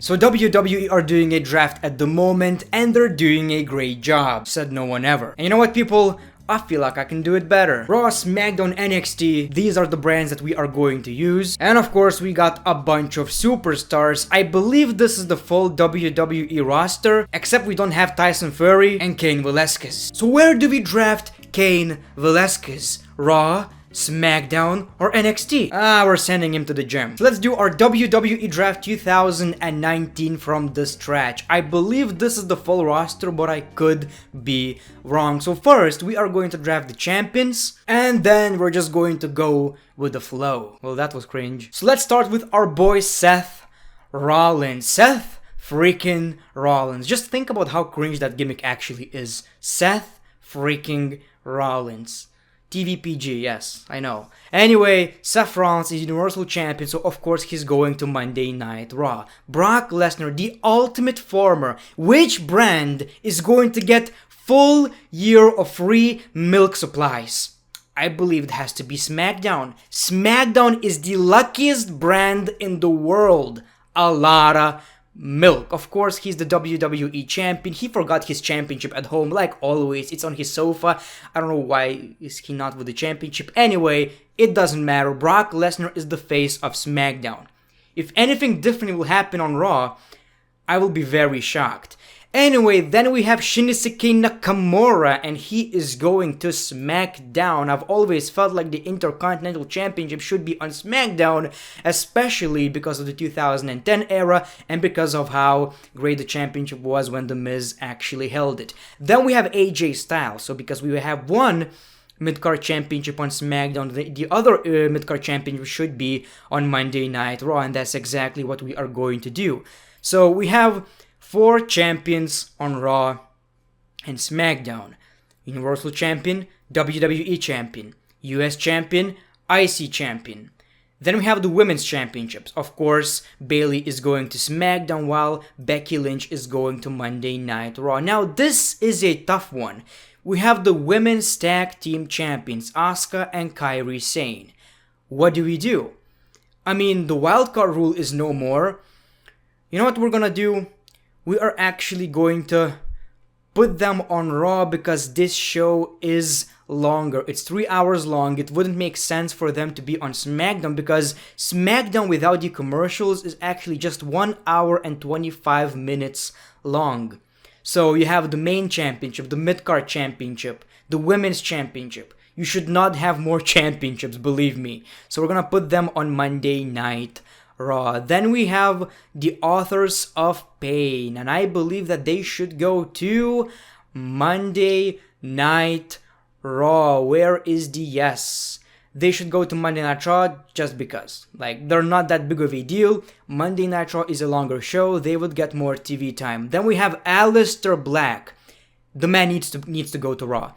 So WWE are doing a draft at the moment and they're doing a great job, said no one ever. And you know what, people? I feel like I can do it better. Raw, Smackdown, NXT, these are the brands that we are going to use. And of course, we got a bunch of superstars. I believe this is the full WWE roster, except we don't have Tyson Fury and Cain Velasquez. So where do we draft Cain Velasquez? Raw, Smackdown, or NXT? We're sending him to the gym. So let's do our WWE Draft 2019 from this stretch. I believe this is the full roster, but I could be wrong. So first, we are going to draft the champions, and then we're just going to go with the flow. Well, that was cringe. So let's start with our boy Seth Rollins. Seth freaking Rollins. Just think about how cringe that gimmick actually is. Seth freaking Rollins. TVPG, yes, I know. Anyway, Seth Rollins is Universal Champion, so of course he's going to Monday Night Raw. Brock Lesnar, the Ultimate Farmer. Which brand is going to get full year of free milk supplies? I believe it has to be SmackDown. SmackDown is the luckiest brand in the world. A lot of milk. Of course, he's the WWE Champion. He forgot his championship at home, like always. It's on his sofa. I don't know why is he not with the championship. Anyway, it doesn't matter. Brock Lesnar is the face of SmackDown. If anything different will happen on Raw, I will be very shocked. Anyway, then we have Shinsuke Nakamura, and he is going to SmackDown. I've always felt like the Intercontinental Championship should be on SmackDown, especially because of the 2010 era and because of how great the championship was when The Miz actually held it. Then we have AJ Styles, so because we have one mid-card championship on SmackDown, the other mid-card championship should be on Monday Night Raw, and that's exactly what we are going to do. So we have 4 champions on Raw and SmackDown. Universal Champion, WWE Champion, US Champion, IC Champion. Then we have the Women's Championships. Of course, Bayley is going to SmackDown while Becky Lynch is going to Monday Night Raw. Now, this is a tough one. We have the Women's Tag Team Champions, Asuka and Kairi Sane. What do we do? I mean, the wildcard rule is no more. You know what we're gonna do? We are actually going to put them on Raw because this show is longer. It's 3 hours long. It wouldn't make sense for them to be on SmackDown because SmackDown without the commercials is actually just 1 hour and 25 minutes long. So you have the main championship, the mid-card championship, the women's championship. You should not have more championships, believe me. So we're gonna put them on Monday Night Raw. Then we have the Authors of Pain, and I believe that they should go to Monday Night Raw. Where is the yes? They should go to Monday Night Raw just because. Like, they're not that big of a deal. Monday Night Raw is a longer show. They would get more TV time. Then we have Aleister Black. The man needs to go to Raw.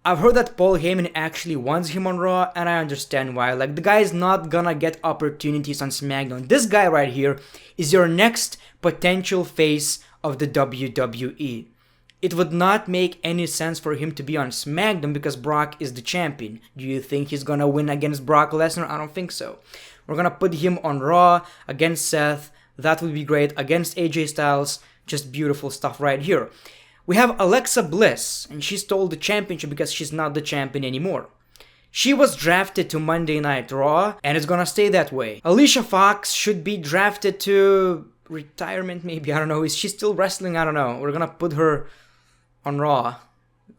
I've heard that Paul Heyman actually wants him on Raw, and I understand why. Like, the guy's not gonna get opportunities on SmackDown. This guy right here is your next potential face of the WWE. It would not make any sense for him to be on SmackDown because Brock is the champion. Do you think he's gonna win against Brock Lesnar? I don't think so. We're gonna put him on Raw against Seth. That would be great. Against AJ Styles. Just beautiful stuff right here. We have Alexa Bliss, and she stole the championship because she's not the champion anymore. She was drafted to Monday Night Raw, and it's gonna stay that way. Alicia Fox should be drafted to retirement, maybe. I don't know. Is she still wrestling? I don't know. We're gonna put her on Raw.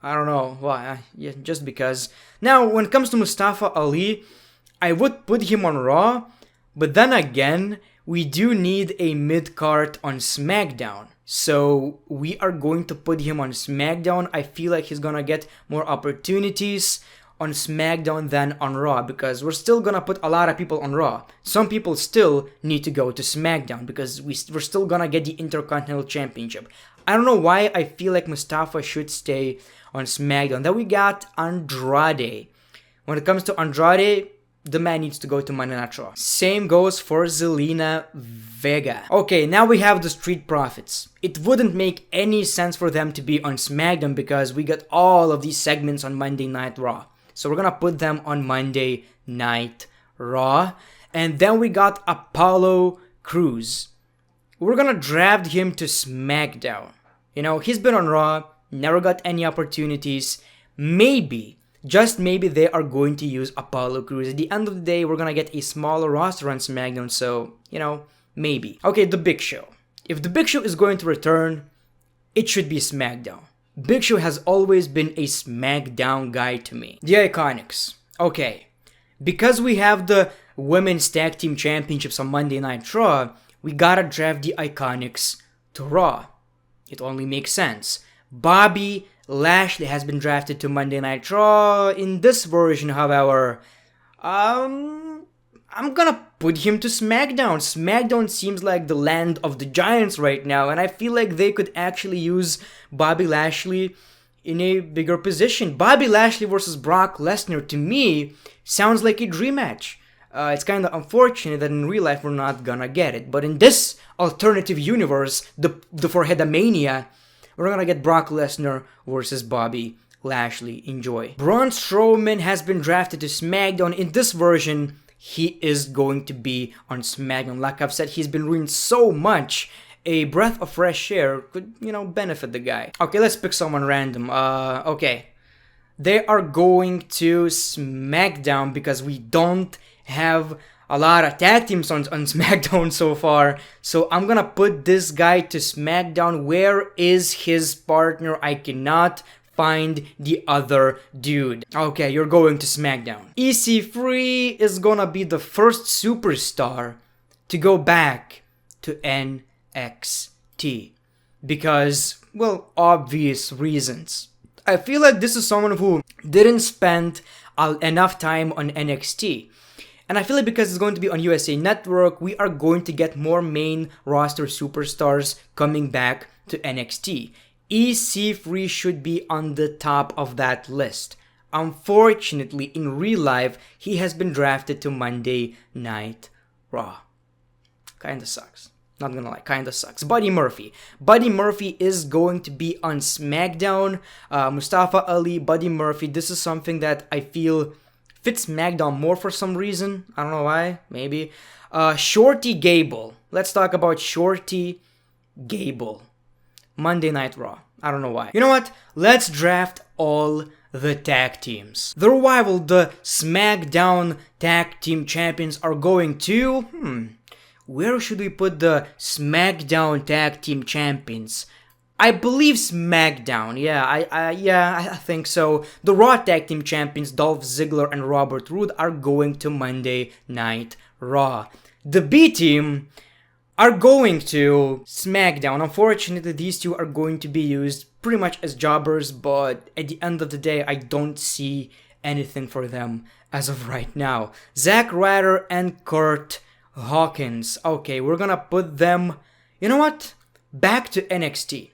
I don't know why. Yeah, just because. Now, when it comes to Mustafa Ali, I would put him on Raw, but then again, we do need a mid-card on SmackDown. So we are going to put him on SmackDown. I feel like he's gonna get more opportunities on SmackDown than on Raw because we're still gonna put a lot of people on Raw. Some people still need to go to SmackDown because we're still gonna get the Intercontinental Championship. I don't know why I feel like Mustafa should stay on SmackDown. Then we got Andrade. When it comes to Andrade, the man needs to go to Monday Night Raw. Same goes for Zelina Vega. Okay, now we have the Street Profits. It wouldn't make any sense for them to be on SmackDown because we got all of these segments on Monday Night Raw. So we're gonna put them on Monday Night Raw. And then we got Apollo Crews. we're gonna draft him to SmackDown. You know, he's been on Raw, never got any opportunities. Maybe, just maybe they are going to use Apollo Crews. At the end of the day, we're gonna get a smaller roster on SmackDown, so, you know, maybe. Okay, The Big Show. If The Big Show is going to return, it should be SmackDown. Big Show has always been a SmackDown guy to me. The Iconics. Okay, because we have the Women's Tag Team Championships on Monday Night Raw, we gotta draft the Iconics to Raw. It only makes sense. Bobby Lashley has been drafted to Monday Night Raw. In this version, however, I'm gonna put him to SmackDown. SmackDown seems like the land of the giants right now, and I feel like they could actually use Bobby Lashley in a bigger position. Bobby Lashley versus Brock Lesnar, to me, sounds like a dream match. It's kind of unfortunate that in real life we're not gonna get it. But in this alternative universe, the Foreheadomania, we're gonna get Brock Lesnar versus Bobby Lashley. Enjoy. Braun Strowman has been drafted to SmackDown. In this version, he is going to be on SmackDown. Like I've said, he's been ruined so much. A breath of fresh air could, you know, benefit the guy. Okay, let's pick someone random. Okay. They are going to SmackDown because we don't have a lot of tag teams on SmackDown so far. So I'm gonna put this guy to SmackDown. Where is his partner? I cannot find the other dude. Okay, you're going to SmackDown. EC3 is gonna be the first superstar to go back to NXT. Because, well, obvious reasons. I feel like this is someone who didn't spend enough time on NXT. And I feel like because it's going to be on USA Network, we are going to get more main roster superstars coming back to NXT. EC3 should be on the top of that list. Unfortunately, in real life, he has been drafted to Monday Night Raw. Kinda sucks. Not gonna lie, kinda sucks. Buddy Murphy. Buddy Murphy is going to be on SmackDown. Mustafa Ali, Buddy Murphy. This is something that I feel fits SmackDown more for some reason. I don't know why. Maybe. Shorty Gable. Let's talk about Shorty Gable. Monday Night Raw. I don't know why. You know what? Let's draft all the tag teams. The Revival, the SmackDown Tag Team Champions, are going to... Where should we put the SmackDown Tag Team Champions? I believe SmackDown. Yeah, I think so. The Raw Tag Team Champions, Dolph Ziggler and Robert Roode, are going to Monday Night Raw. The B Team are going to SmackDown. Unfortunately, these two are going to be used pretty much as jobbers, but at the end of the day, I don't see anything for them as of right now. Zack Ryder and Kurt Hawkins. Okay, we're gonna put them, you know what? Back to NXT.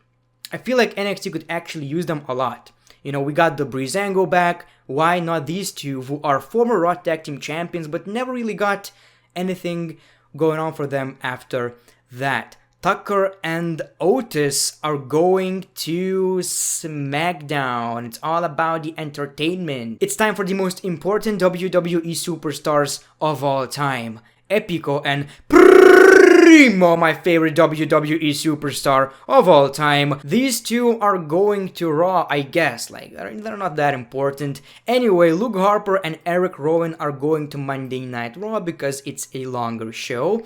I feel like NXT could actually use them a lot. You know, we got the Breezango back. Why not these two who are former Raw Tag Team Champions but never really got anything going on for them after that. Tucker and Otis are going to SmackDown. It's all about the entertainment. It's time for the most important WWE superstars of all time. Epico and Primo, my favorite WWE superstar of all time. These two are going to Raw, I guess. Like, they're not that important. Anyway, Luke Harper and Eric Rowan are going to Monday Night Raw because it's a longer show.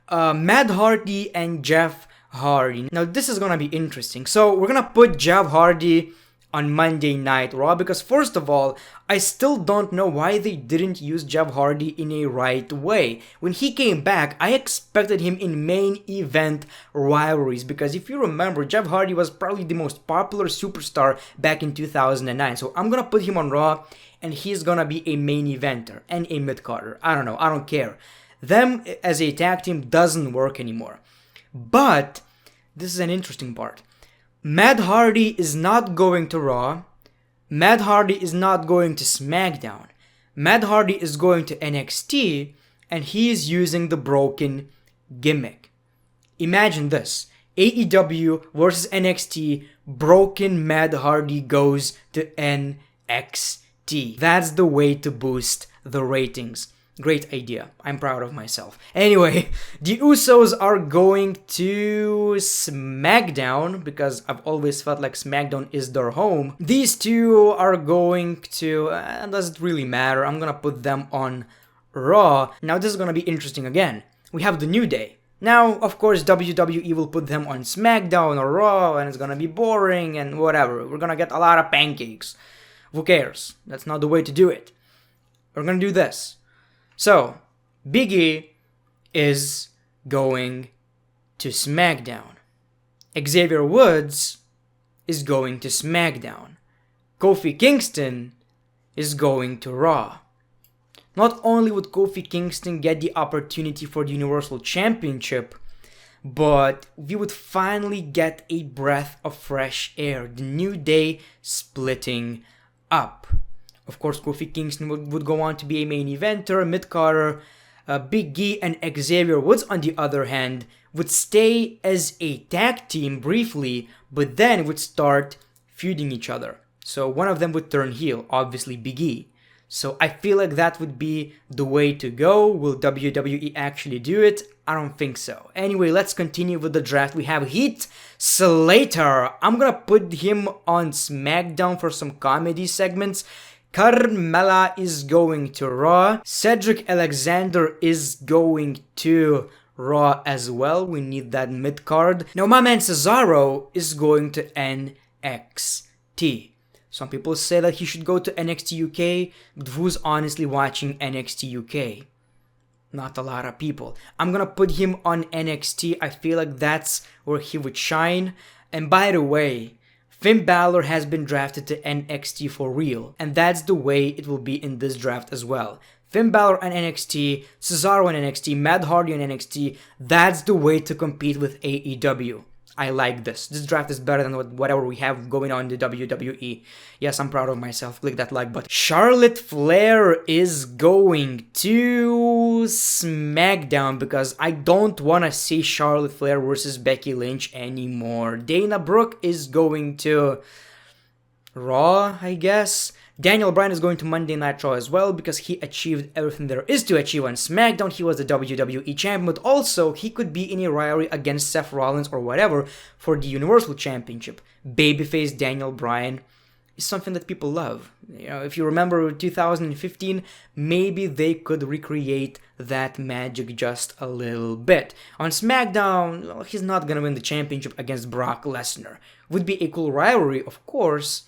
Matt Hardy and Jeff Hardy. Now, this is gonna be interesting. So, we're gonna put Jeff Hardy on Monday Night Raw because, first of all, I still don't know why they didn't use Jeff Hardy in a right way. When he came back, I expected him in main event rivalries because if you remember, Jeff Hardy was probably the most popular superstar back in 2009. So I'm gonna put him on Raw and he's gonna be a main eventer and a mid-carder. I don't know, I don't care. Them as a tag team doesn't work anymore. But this is an interesting part. Matt Hardy is not going to Raw. Matt Hardy is not going to SmackDown. Matt Hardy is going to NXT and he is using the broken gimmick. Imagine this. AEW versus NXT, broken Matt Hardy goes to NXT. That's the way to boost the ratings. Great idea. I'm proud of myself. Anyway, the Usos are going to SmackDown because I've always felt like SmackDown is their home. These two are going to... does it really matter? I'm gonna put them on Raw. Now this is gonna be interesting again. We have the New Day. Now, of course, WWE will put them on SmackDown or Raw and it's gonna be boring and whatever. We're gonna get a lot of pancakes. Who cares? That's not the way to do it. We're gonna do this. So, Big E is going to SmackDown. Xavier Woods is going to SmackDown. Kofi Kingston is going to Raw. Not only would Kofi Kingston get the opportunity for the Universal Championship, but we would finally get a breath of fresh air. The New Day splitting up. Of course, Kofi Kingston would go on to be a main eventer, mid-carder. Big E and Xavier Woods, on the other hand, would stay as a tag team briefly, but then would start feuding each other. So one of them would turn heel, obviously Big E. So I feel like that would be the way to go. Will WWE actually do it? I don't think so. Anyway, let's continue with the draft. We have Heath Slater. I'm gonna put him on SmackDown for some comedy segments. Carmella is going to Raw. Cedric Alexander is going to Raw as well. We need that mid-card. Now, my man Cesaro is going to NXT. Some people say that he should go to NXT UK, but who's honestly watching NXT UK? Not a lot of people. I'm gonna put him on NXT. I feel like that's where he would shine. And by the way, Finn Balor has been drafted to NXT for real, and that's the way it will be in this draft as well. Finn Balor on NXT, Cesaro on NXT, Matt Hardy on NXT, that's the way to compete with AEW. I like this. This draft is better than whatever we have going on in the WWE. Yes, I'm proud of myself. Click that like button. Charlotte Flair is going to SmackDown because I don't want to see Charlotte Flair versus Becky Lynch anymore. Dana Brooke is going to Raw, I guess. Daniel Bryan is going to Monday Night Raw as well because he achieved everything there is to achieve on SmackDown. He was the WWE Champion, but also he could be in a rivalry against Seth Rollins or whatever for the Universal Championship. Babyface Daniel Bryan is something that people love. You know, if you remember 2015, maybe they could recreate that magic just a little bit. On SmackDown, well, he's not gonna win the championship against Brock Lesnar. Would be a cool rivalry, of course.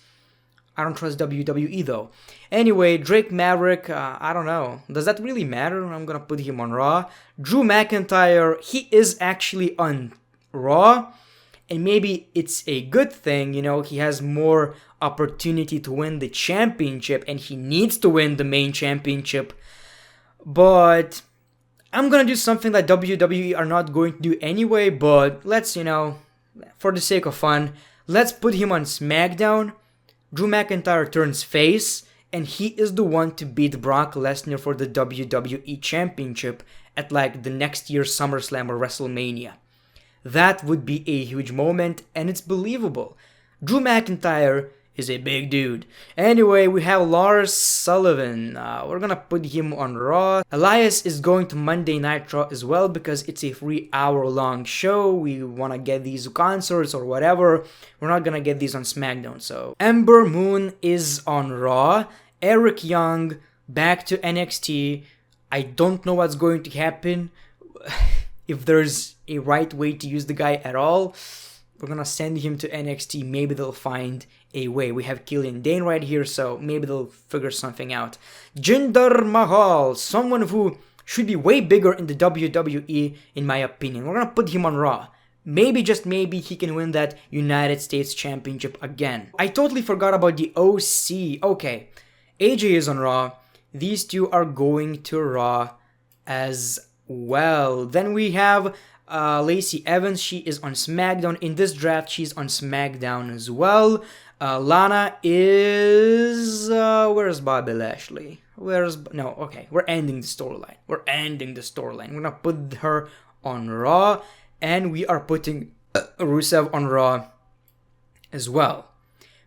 I don't trust WWE though. Anyway, Drake Maverick, I don't know. Does that really matter? I'm gonna put him on Raw. Drew McIntyre, he is actually on Raw. And maybe it's a good thing, you know, he has more opportunity to win the championship and he needs to win the main championship. But I'm gonna do something that WWE are not going to do anyway, but let's, you know, for the sake of fun, let's put him on SmackDown. Drew McIntyre turns face, and he is the one to beat Brock Lesnar for the WWE Championship at like the next year's SummerSlam or WrestleMania. That would be a huge moment, and it's believable. Drew McIntyre is a big dude. Anyway, we have Lars Sullivan. We're gonna put him on Raw. Elias is going to Monday Night Raw as well because it's a 3-hour-long show. We wanna get these concerts or whatever. We're not gonna get these on SmackDown. So Ember Moon is on Raw. Eric Young back to NXT. I don't know what's going to happen. If there's a right way to use the guy at all, we're gonna send him to NXT. Maybe they'll find a way. We have Killian Dane right here, so maybe they'll figure something out. Jinder Mahal, someone who should be way bigger in the WWE, in my opinion. We're gonna put him on Raw. Maybe, just maybe, he can win that United States Championship again. I totally forgot about the OC. Okay, AJ is on Raw. These two are going to Raw as well. Then we have Lacey Evans. She is on SmackDown. In this draft, she's on SmackDown as well. Lana is... where's Bobby Lashley? Okay, we're ending the storyline. We're gonna put her on Raw. And we are putting Rusev on Raw as well.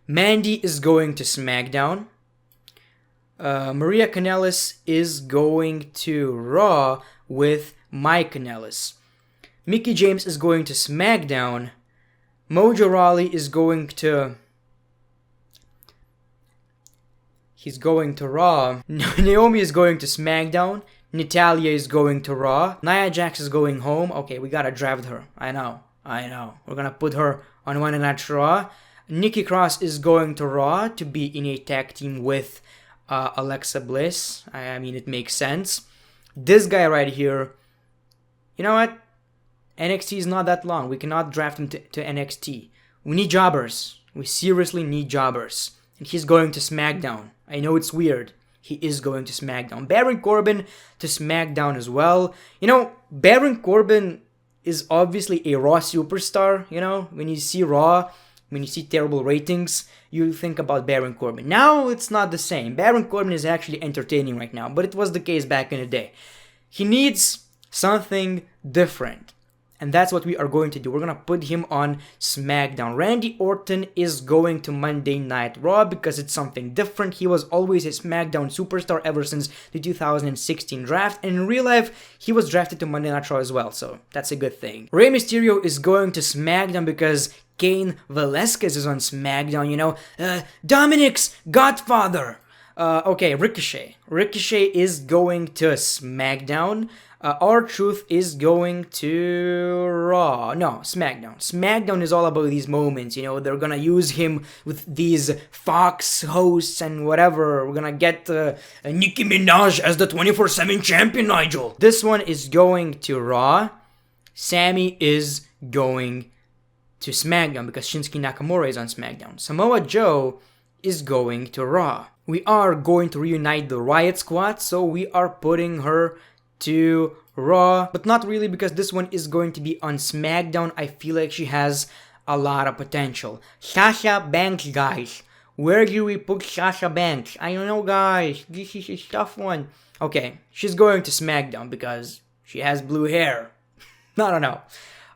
Mandy is going to SmackDown. Maria Kanellis is going to Raw with Mike Kanellis. Mickie James is going to SmackDown. Mojo Rawley is going to... He's going to Raw. Naomi is going to SmackDown. Natalya is going to Raw. Nia Jax is going home. Okay, we gotta draft her. I know. We're gonna put her on Monday Night Raw. Nikki Cross is going to Raw to be in a tag team with Alexa Bliss. I mean, it makes sense. This guy right here, you know what? NXT is not that long. We cannot draft him to NXT. We need jobbers. We seriously need jobbers. And he's going to SmackDown. I know it's weird. He is going to SmackDown. Baron Corbin to SmackDown as well. You know, Baron Corbin is obviously a Raw superstar. You know, when you see Raw, when you see terrible ratings, you think about Baron Corbin. Now it's not the same. Baron Corbin is actually entertaining right now, but it was the case back in the day. He needs something different. And that's what we are going to do. We're going to put him on SmackDown. Randy Orton is going to Monday Night Raw because it's something different. He was always a SmackDown superstar ever since the 2016 draft. And in real life, he was drafted to Monday Night Raw as well. So that's a good thing. Rey Mysterio is going to SmackDown because Cain Velasquez is on SmackDown, you know. Dominic's godfather. Okay, Ricochet. Ricochet is going to SmackDown. R-Truth is going to Raw. No, SmackDown. SmackDown is all about these moments, you know. They're gonna use him with these Fox hosts and whatever. We're gonna get Nicki Minaj as the 24/7 champion, Nigel. This one is going to Raw. Sammy is going to SmackDown because Shinsuke Nakamura is on SmackDown. Samoa Joe is going to Raw. We are going to reunite the Riot Squad, so we are putting her to Raw, but not really because this one is going to be on SmackDown. I feel like she has a lot of potential. Sasha Banks, guys. Where do we put Sasha Banks? I don't know, guys. This is a tough one. Okay, she's going to SmackDown because she has blue hair. I don't know.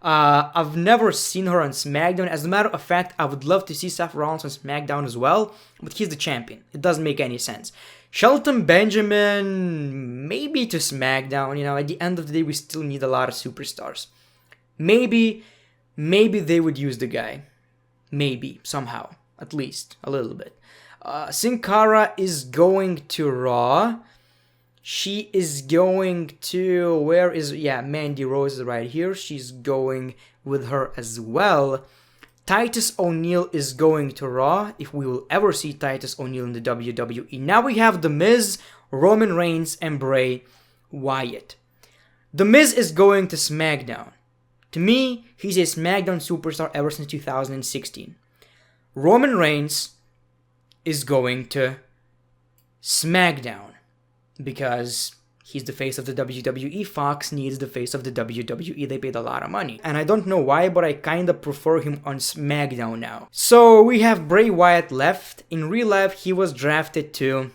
I've never seen her on SmackDown. As a matter of fact, I would love to see Seth Rollins on SmackDown as well, but he's the champion. It doesn't make any sense. Shelton Benjamin, maybe to SmackDown. You know, at the end of the day, we still need a lot of superstars. Maybe they would use the guy. Maybe, somehow. At least, a little bit. Sin Cara is going to Raw. She is going to, Mandy Rose is right here. She's going with her as well. Titus O'Neil is going to Raw, if we will ever see Titus O'Neil in the WWE. Now we have The Miz, Roman Reigns, and Bray Wyatt. The Miz is going to SmackDown. To me, he's a SmackDown superstar ever since 2016. Roman Reigns is going to SmackDown because he's the face of the WWE. Fox needs the face of the WWE. They paid a lot of money. And I don't know why, but I kinda prefer him on SmackDown now. So we have Bray Wyatt left. In real life, he was drafted to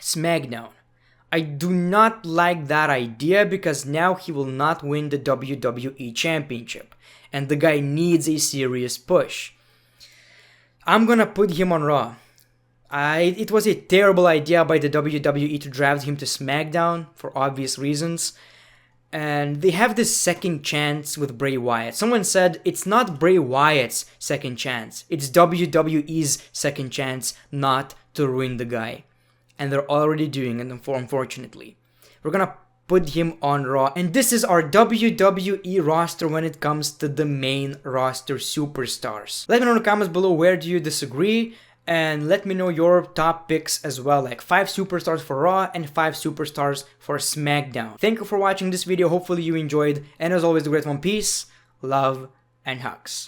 SmackDown. I do not like that idea because now he will not win the WWE Championship. And the guy needs a serious push. I'm gonna put him on Raw. It was a terrible idea by the WWE to draft him to SmackDown for obvious reasons. And they have this second chance with Bray Wyatt. Someone said it's not Bray Wyatt's second chance. It's WWE's second chance not to ruin the guy. And they're already doing it, unfortunately. We're gonna put him on Raw. And this is our WWE roster when it comes to the main roster superstars. Let me know in the comments below where do you disagree. And let me know your top picks as well, like 5 superstars for Raw and 5 superstars for SmackDown. Thank you for watching this video. Hopefully you enjoyed. And as always, the great one, peace, love, and hugs.